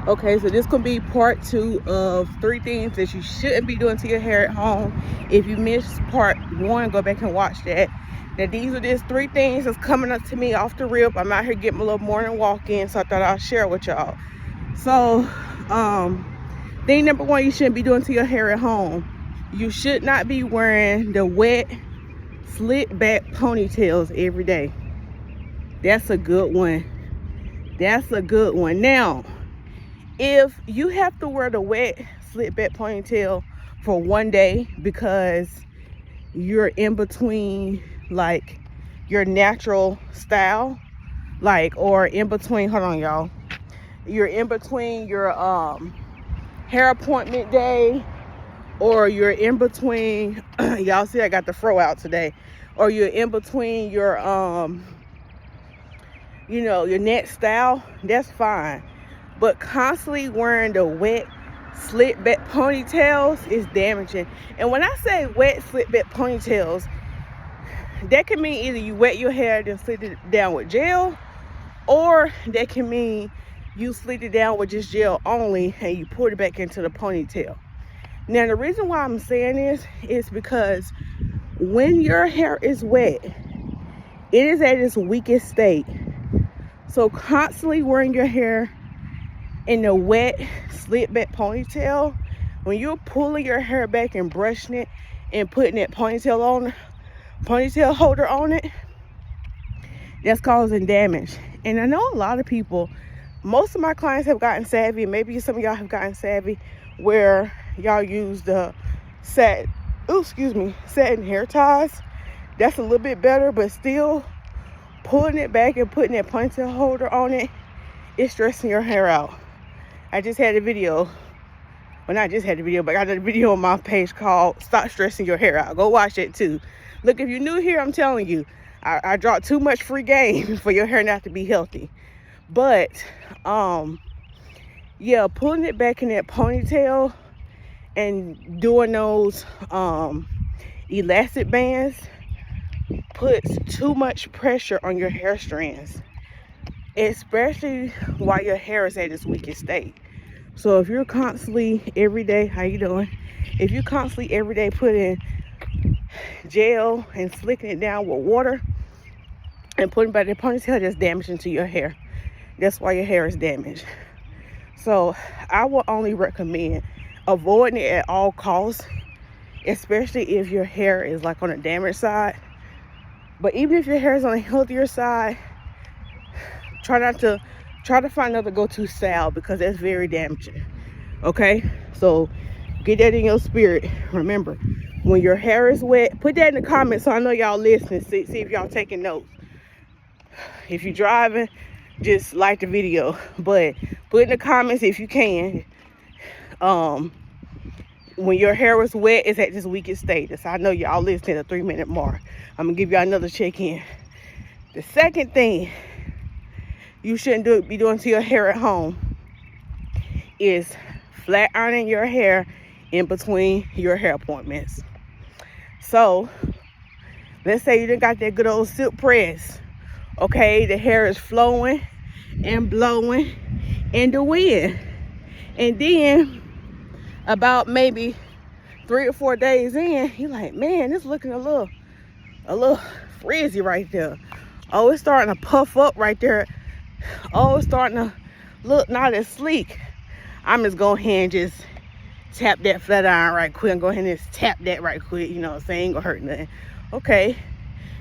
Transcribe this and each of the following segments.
Okay, so this could be part 2 of 3 things that you shouldn't be doing to your hair at home. If you missed part 1, go back and watch that. Now these are just 3 things that's coming up to me off the rip. I'm out here getting my little morning walk in, so I thought I'll share with y'all. So thing number 1 you shouldn't be doing to your hair at home. You should not be wearing the wet slick back ponytails every day. That's a good one. That's a good one. Now, if you have to wear the wet slick back ponytail for one day because you're in between like your natural style, like, or in between, hold on y'all, you're in between your hair appointment day, or you're in between y'all see I got the fro out today, or you're in between your you know, your next style, that's fine. But constantly wearing the wet slick back ponytails is damaging. And when I say wet slick back ponytails, that can mean either you wet your hair and slick it down with gel, or that can mean you slick it down with just gel only and you put it back into the ponytail. Now the reason why I'm saying this is because when your hair is wet, it is at its weakest state. So constantly wearing your hair in the wet slick back ponytail, when you're pulling your hair back and brushing it and putting that ponytail holder on it, that's causing damage. And I know a lot of people, most of my clients have gotten savvy, maybe some of y'all have gotten savvy, where y'all use the satin hair ties. That's a little bit better, but still pulling it back and putting that ponytail holder on it is stressing your hair out. I just had a video, well not just had a video, but I got a video on my page called Stop Stressing Your Hair Out. Go watch it too. Look, if you're new here, I'm telling you, I dropped too much free game for your hair not to be healthy. But yeah, pulling it back in that ponytail and doing those elastic bands puts too much pressure on your hair strands, especially while your hair is at its weakest state. So if you're constantly every day, how you doing? If you constantly every day putting gel and slicking it down with water and putting back the ponytail, that's damaging to your hair. That's why your hair is damaged. So I will only recommend avoiding it at all costs, especially if your hair is like on the damaged side. But even if your hair is on the healthier side, try to find another go-to style, because that's very damaging. Okay, so get that in your spirit. Remember, when your hair is wet, put that in the comments so I know y'all listening. See if y'all taking notes. If you're driving, just like the video, but put in the comments if you can. When your hair is wet, it's at its weakest state. So I know y'all listening at the 3-minute mark. I'm gonna give y'all another check-in. The second thing you shouldn't be doing to your hair at home is flat ironing your hair in between your hair appointments. So let's say you done got that good old silk press. Okay, the hair is flowing and blowing in the wind, and then about maybe 3 or 4 days in, you're like, man, it's looking a little frizzy right there. Oh, it's starting to puff up right there. Oh, it's starting to look not as sleek. I'm just going ahead and just tap that flat iron right quick and go ahead and just tap that right quick. You know what I'm saying? Ain't gonna hurt nothing. Okay,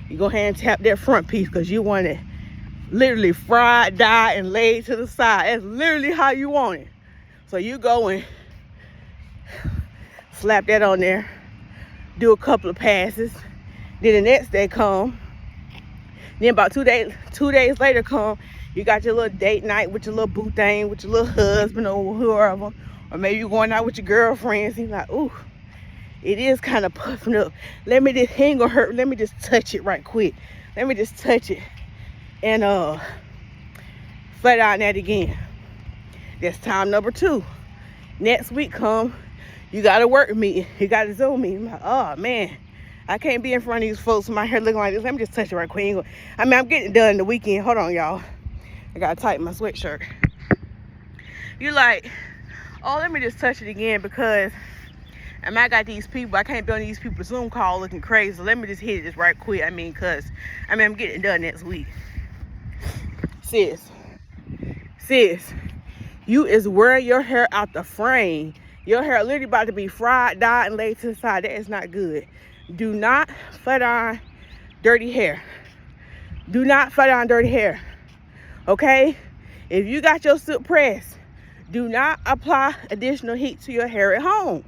you go ahead and tap that front piece because you want it literally fried, dyed, and laid to the side. That's literally how you want it. So you go and slap that on there, do a couple of passes. Then the next day come. Then about 2 days later come, you got your little date night with your little boo thing, with your little husband or whoever. Or maybe you're going out with your girlfriends. And you're like, ooh, it is kind of puffing up. Let me just, ain't gonna hurt. Let me just touch it right quick. Let me just touch it. And flat iron that again. That's time number 2. Next week come, you got a work meeting. You got a Zoom meeting. Like, oh man, I can't be in front of these folks with my hair looking like this. Let me just touch it right quick. I'm getting it done the weekend. Hold on, y'all. I gotta tighten my sweatshirt. You like, oh, let me just touch it again because I got these people. I can't be on these people's Zoom call looking crazy. Let me just hit it right quick. I'm getting it done next week. Sis, you is wearing your hair out the frame. Your hair literally about to be fried, dyed, and laid to the side. That is not good. Do not flat iron dirty hair. Do not flat iron dirty hair. Okay? If you got your silk press, do not apply additional heat to your hair at home.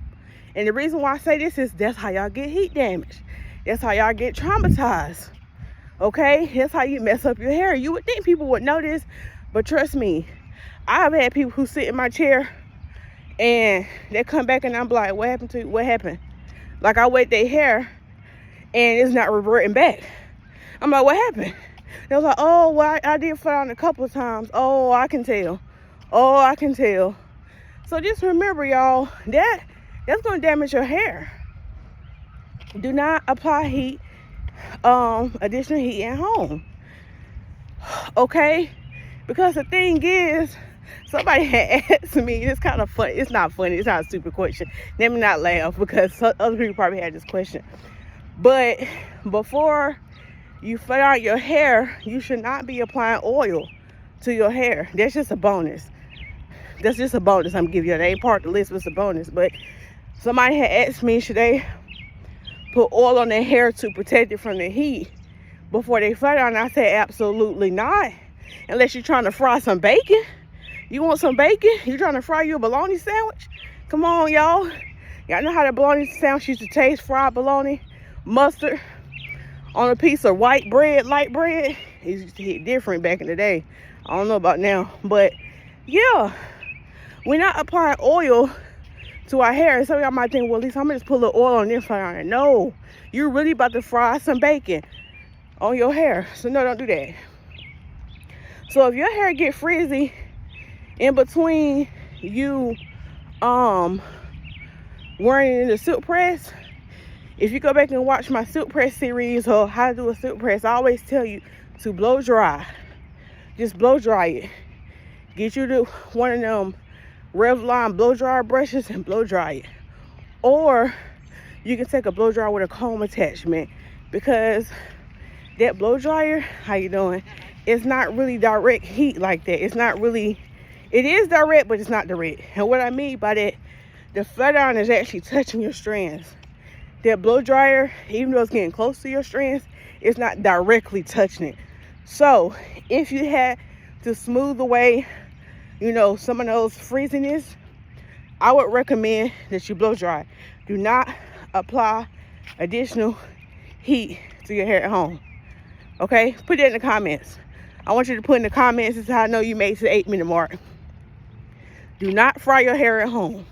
And the reason why I say this is that's how y'all get heat damage. That's how y'all get traumatized. Okay? That's how you mess up your hair. You would think people would know this, but trust me, I've had people who sit in my chair and they come back and I'm like, what happened to you? What happened? Like I wet their hair and it's not reverting back. I'm like, what happened? They was like, oh, well, I did flat iron a couple of times. Oh, I can tell. So just remember, y'all, that's going to damage your hair. Do not apply heat, additional heat at home. Okay? Because the thing is, somebody had asked me, it's kind of funny. It's not funny. It's not a stupid question. Let me not laugh because other people probably had this question. But before you flat iron your hair, you should not be applying oil to your hair. That's just a bonus. I'm giving you. That ain't part of the list, but it's a bonus. But somebody had asked me, should they put oil on their hair to protect it from the heat before they flat iron? I said, absolutely not. Unless you're trying to fry some bacon. You want some bacon? You're trying to fry you a bologna sandwich? Come on, y'all. Y'all know how the bologna sandwich used to taste? Fried bologna, mustard on a piece of white bread, light bread. It used to hit different back in the day. I don't know about now. But yeah, we're not applying oil to our hair. Some of y'all might think, well, at least I'm going to just put a little oil on this flat iron. No, you're really about to fry some bacon on your hair. So no, don't do that. So if your hair get frizzy in between you wearing it in the silk press, if you go back and watch my silk press series or how to do a silk press, I always tell you to blow dry. Just blow dry it. Get you to one of them Revlon blow dryer brushes and blow dry it. Or you can take a blow dryer with a comb attachment, because that blow dryer, how you doing? It's not really direct heat like that. It's not really, it is direct, but it's not direct. And what I mean by that, the flat iron is actually touching your strands. That blow dryer, even though it's getting close to your strands, it's not directly touching it. So if you had to smooth away, you know, some of those freeziness, I would recommend that you blow dry. Do not apply additional heat to your hair at home. Okay? Put that in the comments. I want you to put in the comments, this is how I know you made it to the 8-minute mark. Do not fry your hair at home.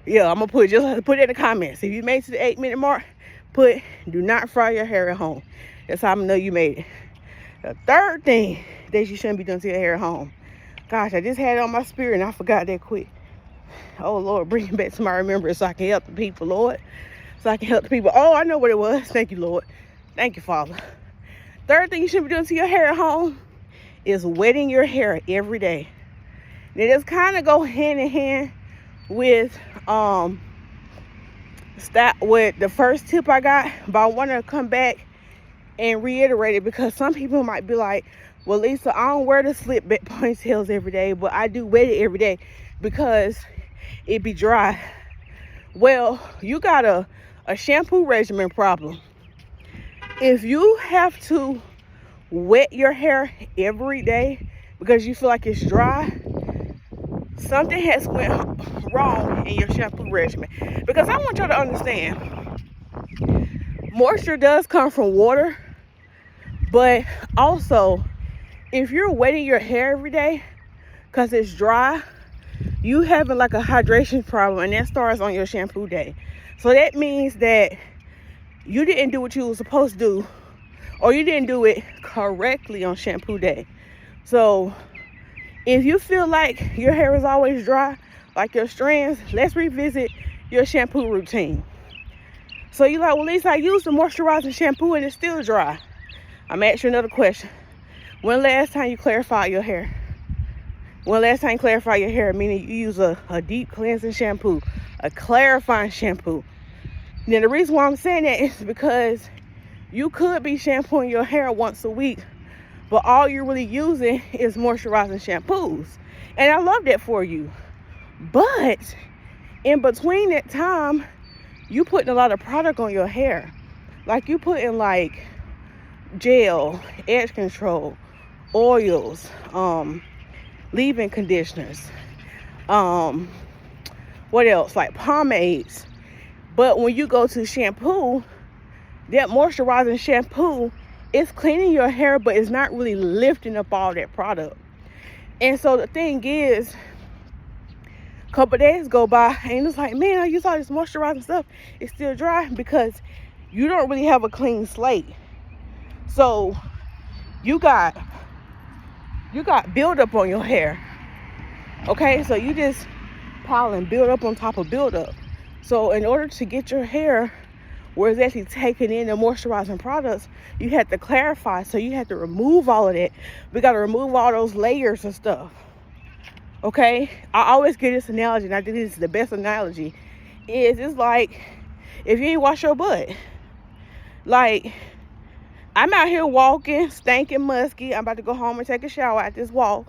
Yeah, I'm gonna put it in the comments. If you made it to the 8-minute mark, put do not fry your hair at home. That's how I'm gonna know you made it. The third thing that you shouldn't be doing to your hair at home. Gosh, I just had it on my spirit and I forgot that quick. Oh Lord, bring it back to my remembrance so I can help the people, Lord. So I can help the people. Oh, I know what it was. Thank you, Lord. Thank you, Father. Third thing you should be doing to your hair at home is wetting your hair every day. Now, this kind of go hand in hand with with the first tip I got, but I want to come back and reiterate it, because some people might be like, well, Lisa, I don't wear the slip back ponytails every day, but I do wet it every day because it be dry. Well, you got a shampoo regimen problem. If you have to wet your hair every day because you feel like it's dry, something has went wrong in your shampoo regimen. Because I want y'all to understand, moisture does come from water, but also if you're wetting your hair every day because it's dry, you having like a hydration problem, and that starts on your shampoo day. So that means that you didn't do what you were supposed to do, or you didn't do it correctly on shampoo day. So if you feel like your hair is always dry, like your strands, let's revisit your shampoo routine. So you're like, well, Lisa, I used the moisturizing shampoo and it's still dry. I'm asking you another question. When last time you clarified your hair? When last time you clarify your hair, meaning you use a deep cleansing shampoo, a clarifying shampoo. Now the reason why I'm saying that is because you could be shampooing your hair once a week, but all you're really using is moisturizing shampoos. And I love that for you. But in between that time, you putting a lot of product on your hair. Like you putting like gel, edge control, oils, leave-in conditioners, what else, like pomades. But when you go to shampoo, that moisturizing shampoo is cleaning your hair, but it's not really lifting up all that product. And so the thing is, a couple days go by and it's like, man, I use all this moisturizing stuff, it's still dry, because you don't really have a clean slate. So you got buildup on your hair. Okay, so you just piling build up on top of build up. So in order to get your hair where it's actually taking in the moisturizing products, you have to clarify. So you have to remove all of that. We got to remove all those layers and stuff. Okay, I always give this analogy, and I think this is the best analogy. It's like if you ain't wash your butt. Like, I'm out here walking, stinking, musky. I'm about to go home and take a shower at this walk.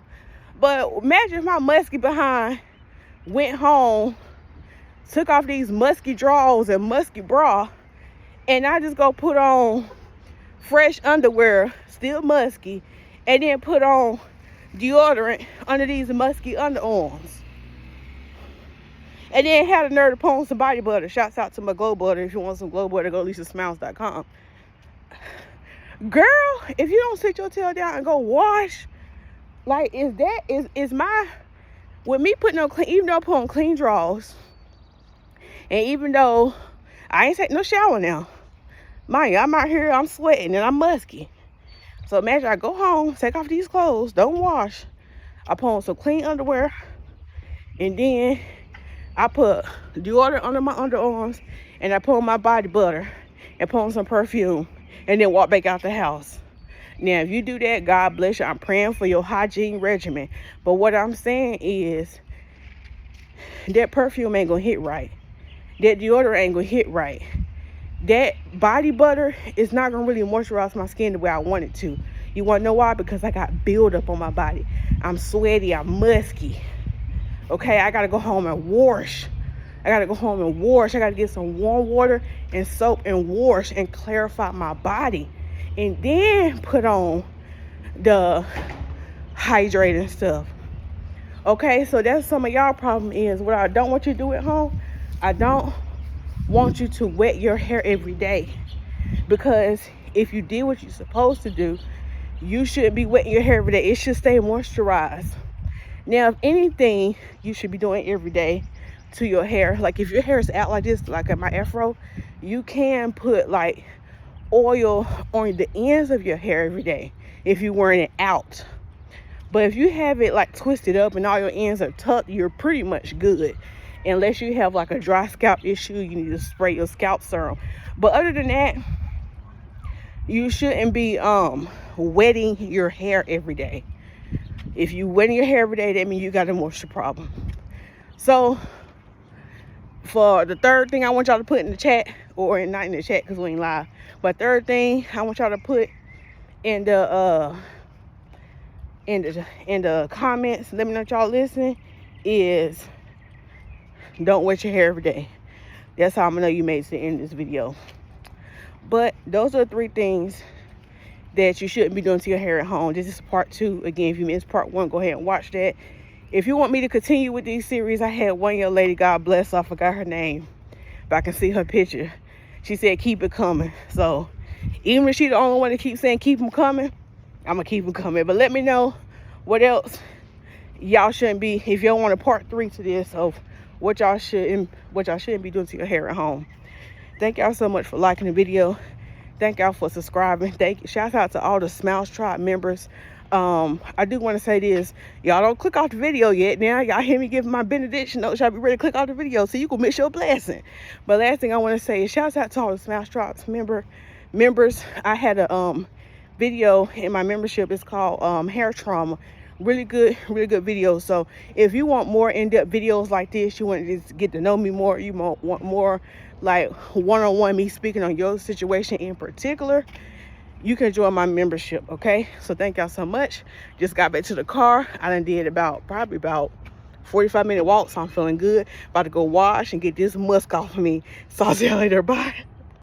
But imagine if my musky behind went home, took off these musky drawers and musky bra, and I just go put on fresh underwear, still musky, and then put on deodorant under these musky underarms. And then had a nerve to put on some body butter. Shouts out to my Glow Butter. If you want some Glow Butter, go to LisaSmiles.com. Girl, if you don't sit your tail down and go wash, like, is my, with me putting on clean, even though I put on clean drawers, and even though I ain't taking no shower now, mind you, I'm out here, I'm sweating and I'm musky. So imagine I go home, take off these clothes, don't wash, I put on some clean underwear, and then I put deodorant under my underarms, and I put on my body butter, and put on some perfume, and then walk back out the house. Now, if you do that, God bless you. I'm praying for your hygiene regimen. But what I'm saying is that perfume ain't gonna hit right. That deodorant ain't gonna hit right. That body butter is not gonna really moisturize my skin the way I want it to. You wanna know why? Because I got buildup on my body. I'm sweaty, I'm musky. Okay, I gotta go home and wash. I gotta get some warm water and soap and wash and clarify my body. And then put on the hydrating stuff. Okay, so that's some of y'all problem is what I don't want you to do at home. I don't want you to wet your hair every day, because if you did what you're supposed to do, you shouldn't be wetting your hair every day. It should stay moisturized. Now, if anything, you should be doing every day to your hair. Like if your hair is out like this, like at my afro, you can put like oil on the ends of your hair every day if you're wearing it out. But if you have it like twisted up and all your ends are tucked, you're pretty much good. Unless you have like a dry scalp issue, you need to spray your scalp serum. But other than that, you shouldn't be wetting your hair every day. If you wetting your hair every day, that means you got a moisture problem. So for the third thing I want y'all to put in the chat, or not in the chat because we ain't live, but third thing I want y'all to put in the comments, let me know if y'all listening, is don't wet your hair every day. That's how I'm gonna know you made it to the end of this video. But those are the 3 things that you shouldn't be doing to your hair at home. This is part 2. Again, if you missed part 1, go ahead and watch that. If you want me to continue with these series, I had one young lady, God bless her, I forgot her name, but I can see her picture. She said, keep it coming. So even if she's the only one that keeps saying, keep them coming, I'm going to keep them coming. But let me know what else y'all shouldn't be, if y'all want a part 3 to this, of what y'all shouldn't be doing to your hair at home. Thank y'all so much for liking the video. Thank y'all for subscribing. Shout out to all the Smiles Tribe members. I do want to say this. Y'all don't click off the video yet. Now y'all hear me give my benediction notes. Y'all be ready to click off the video so you can miss your blessing. But last thing I want to say is shout out to all the Smiles Tribe members. I had a video in my membership. It's called Hair Trauma, really good videos. So if you want more in-depth videos like this, you want to just get to know me more, you want more like one-on-one me speaking on your situation in particular, you can join my membership. Okay, so thank y'all so much. Just got back to the car. I done did probably about 45-minute walk, so I'm feeling good. About to go wash and get this musk off of me. So I'll see y'all later. Bye.